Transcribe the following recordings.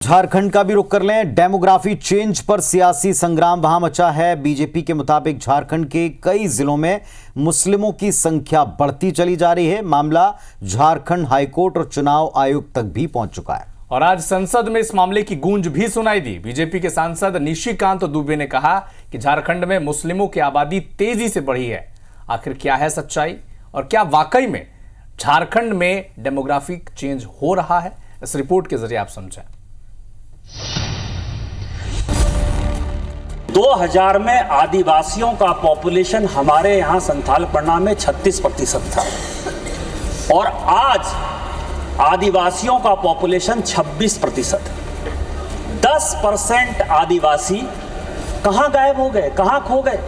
झारखंड का भी रुख कर लें। डेमोग्राफी चेंज पर सियासी संग्राम वहां मचा है। बीजेपी के मुताबिक झारखंड के कई जिलों में मुस्लिमों की संख्या बढ़ती चली जा रही है। मामला झारखंड हाईकोर्ट और चुनाव आयोग तक भी पहुंच चुका है और आज संसद में इस मामले की गूंज भी सुनाई दी। बीजेपी के सांसद निशिकांत दुबे ने कहा कि झारखंड में मुस्लिमों की आबादी तेजी से बढ़ी है। आखिर क्या है सच्चाई और क्या वाकई में झारखंड में डेमोग्राफिक चेंज हो रहा है, इस रिपोर्ट के जरिए आप समझें। 2000 में आदिवासियों का पॉपुलेशन हमारे यहां संथाल परगना में 36% था और आज आदिवासियों का पॉपुलेशन 26%। 10% आदिवासी कहां गायब हो गए, कहां खो गए?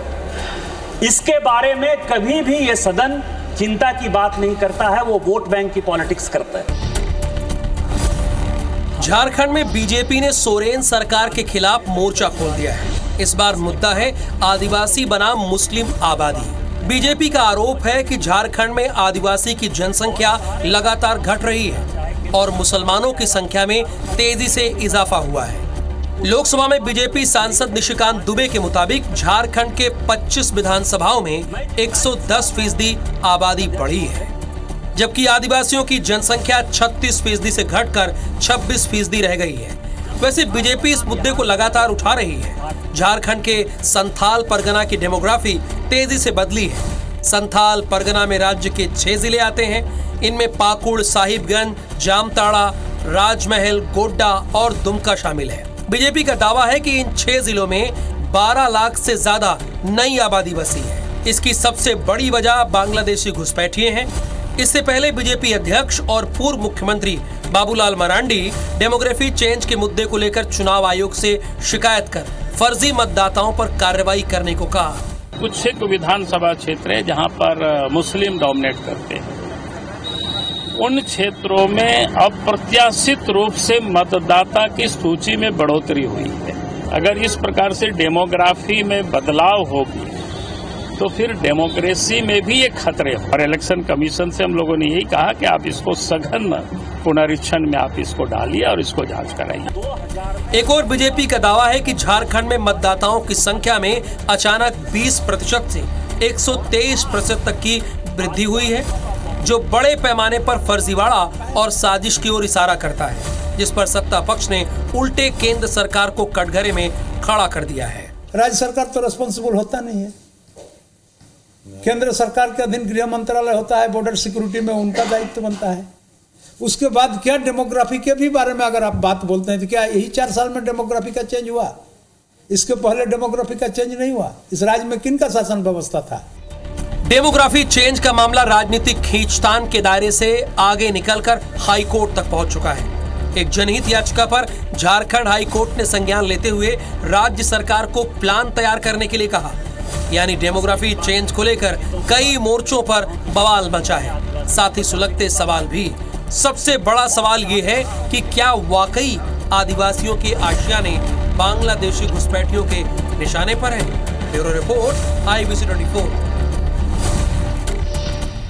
इसके बारे में कभी भी यह सदन चिंता की बात नहीं करता है, वो वोट बैंक की पॉलिटिक्स करता है। झारखंड में बीजेपी ने सोरेन सरकार के खिलाफ मोर्चा खोल दिया है। इस बार मुद्दा है आदिवासी बनाम मुस्लिम आबादी। बीजेपी का आरोप है कि झारखंड में आदिवासी की जनसंख्या लगातार घट रही है और मुसलमानों की संख्या में तेजी से इजाफा हुआ है। लोकसभा में बीजेपी सांसद निशिकांत दुबे के मुताबिक झारखंड के 25 विधानसभाओं में 110% आबादी बढ़ी है, जबकि आदिवासियों की जनसंख्या 36% से घटकर 26% रह गई है। वैसे बीजेपी इस मुद्दे को लगातार उठा रही है। झारखंड के संथाल परगना की डेमोग्राफी तेजी से बदली है। संथाल परगना में राज्य के 6 जिले आते हैं। इनमें पाकुड़, साहिबगंज, जामताड़ा, राजमहल, गोड्डा और दुमका शामिल है। बीजेपी का दावा है कि इन 6 जिलों में 12 लाख से ज्यादा नई आबादी बसी है। इसकी सबसे बड़ी वजह बांग्लादेशी घुसपैठिए हैं। इससे पहले बीजेपी अध्यक्ष और पूर्व मुख्यमंत्री बाबूलाल मरांडी डेमोग्राफी चेंज के मुद्दे को लेकर चुनाव आयोग से शिकायत कर फर्जी मतदाताओं पर कार्रवाई करने को कहा। कुछ एक विधानसभा क्षेत्र है जहां पर मुस्लिम डोमिनेट करते हैं, उन क्षेत्रों में अप्रत्याशित रूप से मतदाता की सूची में बढ़ोतरी हुई है। अगर इस प्रकार से डेमोग्राफी में बदलाव होगी तो फिर डेमोक्रेसी में भी ये खतरे हैं। और इलेक्शन कमीशन से हम लोगों ने यही कहा कि आप इसको सघन पुनरीक्षण में आप इसको डालिए और इसको जांच कराइए। एक और बीजेपी का दावा है कि झारखंड में मतदाताओं की संख्या में अचानक 20% से 123% तक की वृद्धि हुई है, जो बड़े पैमाने पर फर्जीवाड़ा और साजिश की ओर इशारा करता है, जिस पर सत्ता पक्ष ने उल्टे केंद्र सरकार को कटघरे में खड़ा कर दिया है। राज्य सरकार तो रिस्पॉन्सिबल होता नहीं है। केंद्र सरकार के अधीन गृह मंत्रालय होता है, बॉर्डर सिक्योरिटी में उनका दायित्व बनता है। उसके बाद क्या डेमोग्राफी के भी बारे में अगर आप बात बोलते हैं तो क्या यही 4 साल में डेमोग्राफी का चेंज हुआ? इसके पहले डेमोग्राफी का चेंज नहीं हुआ? इस राज्य में किन का शासन व्यवस्था था? डेमोग्राफी चेंज का मामला राजनीतिक खींचतान के दायरे से आगे निकलकर हाई कोर्ट तक पहुंच चुका है। एक जनहित याचिका पर झारखंड हाई कोर्ट ने संज्ञान लेते हुए राज्य सरकार को प्लान तैयार करने के लिए कहा। यानी डेमोग्राफी चेंज को लेकर कई मोर्चों पर बवाल मचा है। साथ ही सुलगते सवाल भी। सबसे बड़ा सवाल ये है कि क्या वाकई आदिवासियों के आशियाने बांग्लादेशी घुसपैठियों के निशाने पर है? Bureau report, IBC 24।